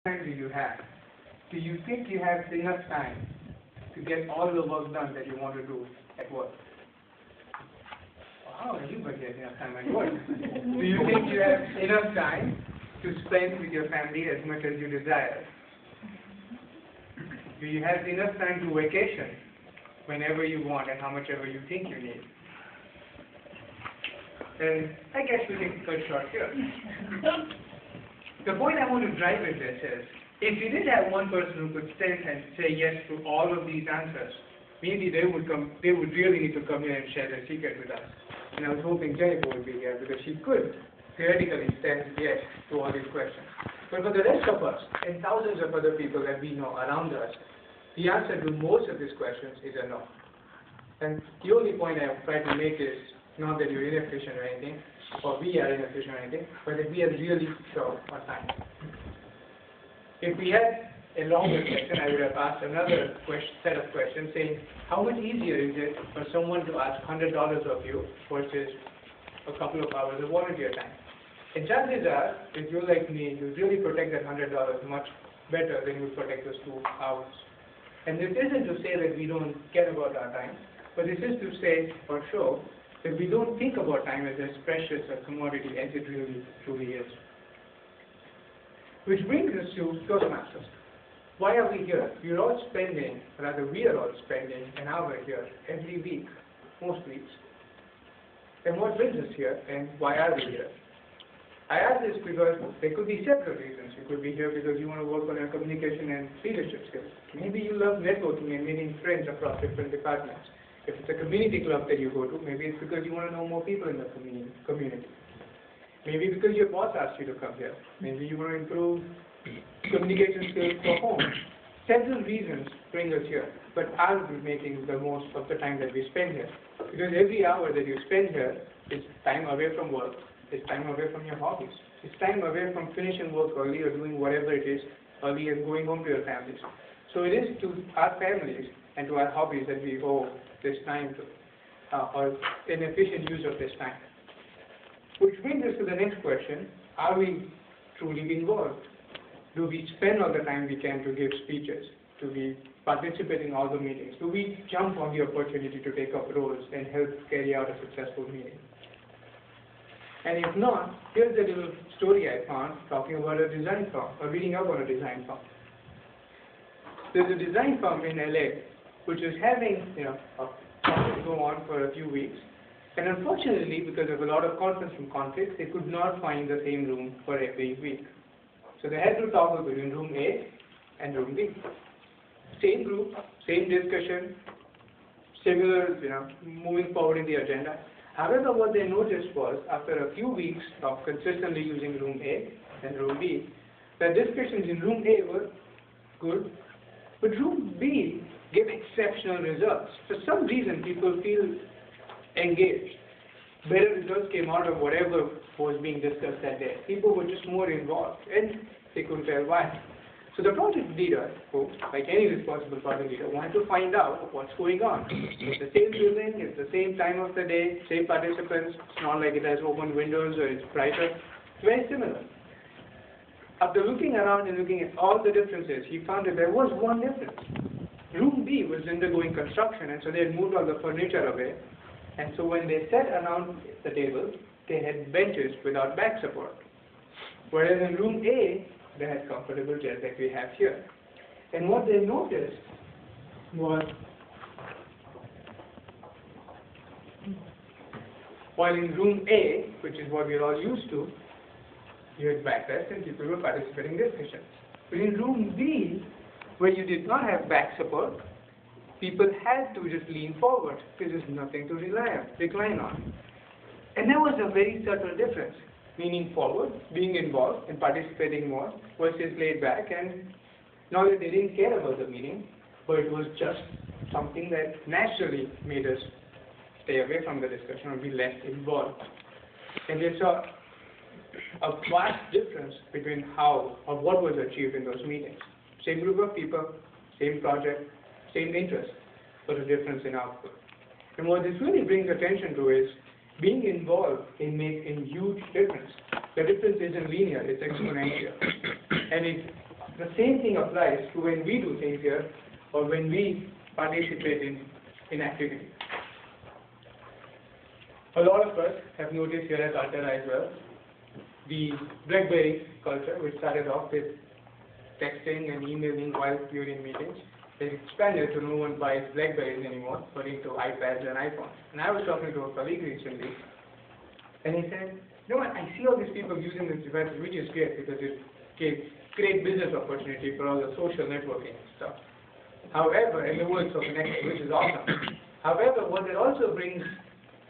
time do you have? Do you think you have enough time to get all the work done that you want to do at work? Wow, everybody has enough time at work. Do you think you have enough time to spend with your family as much as you desire? Do you have enough time to vacation whenever you want and how much ever you think you need? And I guess we can cut short here. The point I want to drive with this is, if you did have one person who could stand and say yes to all of these answers, maybe they would really need to come here and share their secret with us. And I was hoping Jennifer would be here because she could theoretically stand yes to all these questions. But for the rest of us and thousands of other people that we know around us, the answer to most of these questions is a no. And the only point I've tried to make is not that you're inefficient or anything, or we are inefficient or anything, but that we are really short on time. If we had a longer session, I would have asked another set of questions saying, how much easier is it for someone to ask $100 of you versus a couple of hours of volunteer time? And chances are, if you're like me, you really protect that $100 much better than you protect those 2 hours. And this isn't to say that we don't care about our time, but this is to say or show that we don't think about time as precious a commodity as it really truly is. Which brings us to Toastmasters. Why are we here? We are all spending an hour here every week, most weeks. And what brings us here, and why are we here? I ask this because there could be several reasons. You could be here because you want to work on your communication and leadership skills. Maybe you love networking and meeting friends across different departments. If it's a community club that you go to, maybe it's because you want to know more people in the community. Maybe because your boss asked you to come here. Maybe you want to improve communication skills for home. Several reasons bring us here, but are we making the most of the time that we spend here? Because every hour that you spend here is time away from work, is time away from your hobbies, it's time away from finishing work early or doing whatever it is early and going home to your families. So it is to our families and to our hobbies that we owe this time to, or an efficient use of this time. Which brings us to the next question, are we truly involved? Do we spend all the time we can to give speeches? Do we participate in all the meetings? Do we jump on the opportunity to take up roles and help carry out a successful meeting? And if not, here's a little story I found talking about a design firm, or reading up on a design firm. There's a design firm in LA which is having a conference go on for a few weeks. And unfortunately, because of a lot of conflicts and conflicts, they could not find the same room for every week. So they had to toggle between room A and room B. Same group, same discussion, similar, moving forward in the agenda. However, what they noticed was, after a few weeks of consistently using room A and room B, the discussions in room A were good, but room B gave exceptional results. For some reason, people feel engaged. Better results came out of whatever was being discussed that day. People were just more involved, and they couldn't tell why. So the project leader, who, like any responsible project leader, wanted to find out what's going on. It's the same building, it's the same time of the day, same participants. It's not like it has open windows or it's brighter. It's very similar. After looking around and looking at all the differences, he found that there was one difference. Room B was undergoing construction, and so they had moved all the furniture away. And so when they sat around the table, they had benches without back support. Whereas in room A, they had comfortable chairs like we have here. And what they noticed was, while in room A, which is what we're all used to, you had backrests and people were participating in discussions. But in room B, where you did not have back support, people had to just lean forward because there's nothing to recline on. And there was a very subtle difference. Leaning forward, being involved and participating more, versus laid back, and not that they didn't care about the meeting, but it was just something that naturally made us stay away from the discussion or be less involved. And they saw a vast difference between how or what was achieved in those meetings. Same group of people, same project, same interest, but a difference in output. And what this really brings attention to is being involved can make a huge difference. The difference isn't linear, it's exponential. And The same thing applies to when we do things here or when we participate in activities. A lot of us have noticed here at Altera as well, the BlackBerry culture, which started off with texting and emailing while you're in meetings, has expanded to no one buys BlackBerries anymore, but into iPads and iPhones. And I was talking to a colleague recently, and he said, you know what, I see all these people using these devices, which is great because it gives great business opportunity for all the social networking stuff. However, and the world's so connected, which is awesome. However, what it also brings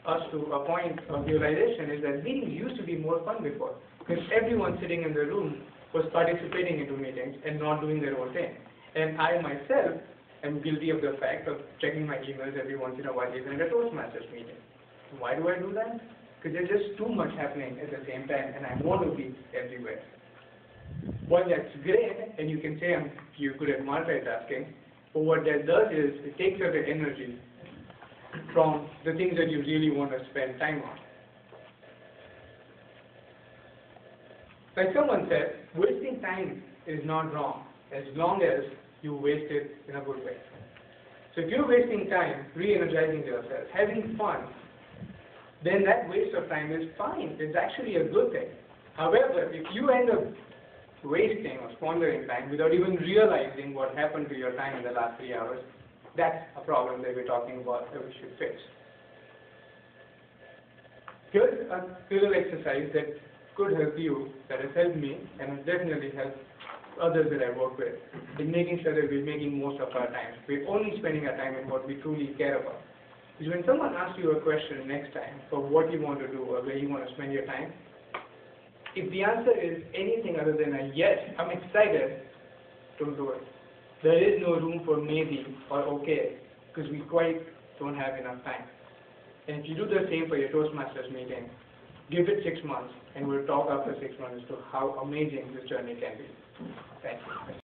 us to a point of realization is that meetings used to be more fun before, because everyone sitting in the room was participating into meetings and not doing their own thing. And I myself am guilty of the fact of checking my emails every once in a while, even at a toastmasters meeting. Why do I do that? Because there's just too much happening at the same time, and I want to be everywhere. Well, that's great, and you can say you're good at multitasking, but what that does is it takes out the energy from the things that you really want to spend time on. Like someone said, wasting time is not wrong as long as you waste it in a good way. So if you're wasting time re-energizing yourself, having fun, then that waste of time is fine. It's actually a good thing. However, if you end up wasting or squandering time without even realizing what happened to your time in the last 3 hours, that's a problem that we're talking about that we should fix. Here's a little exercise that could help you, that has helped me, and has definitely helped others that I work with, in making sure that we're making most of our time. We're only spending our time in what we truly care about. Because when someone asks you a question next time for what you want to do or where you want to spend your time, if the answer is anything other than a yes, I'm excited, don't do it. There is no room for maybe or okay, because we quite don't have enough time. And if you do the same for your Toastmasters meeting, give it 6 months, and we'll talk after 6 months as to how amazing this journey can be. Thank you.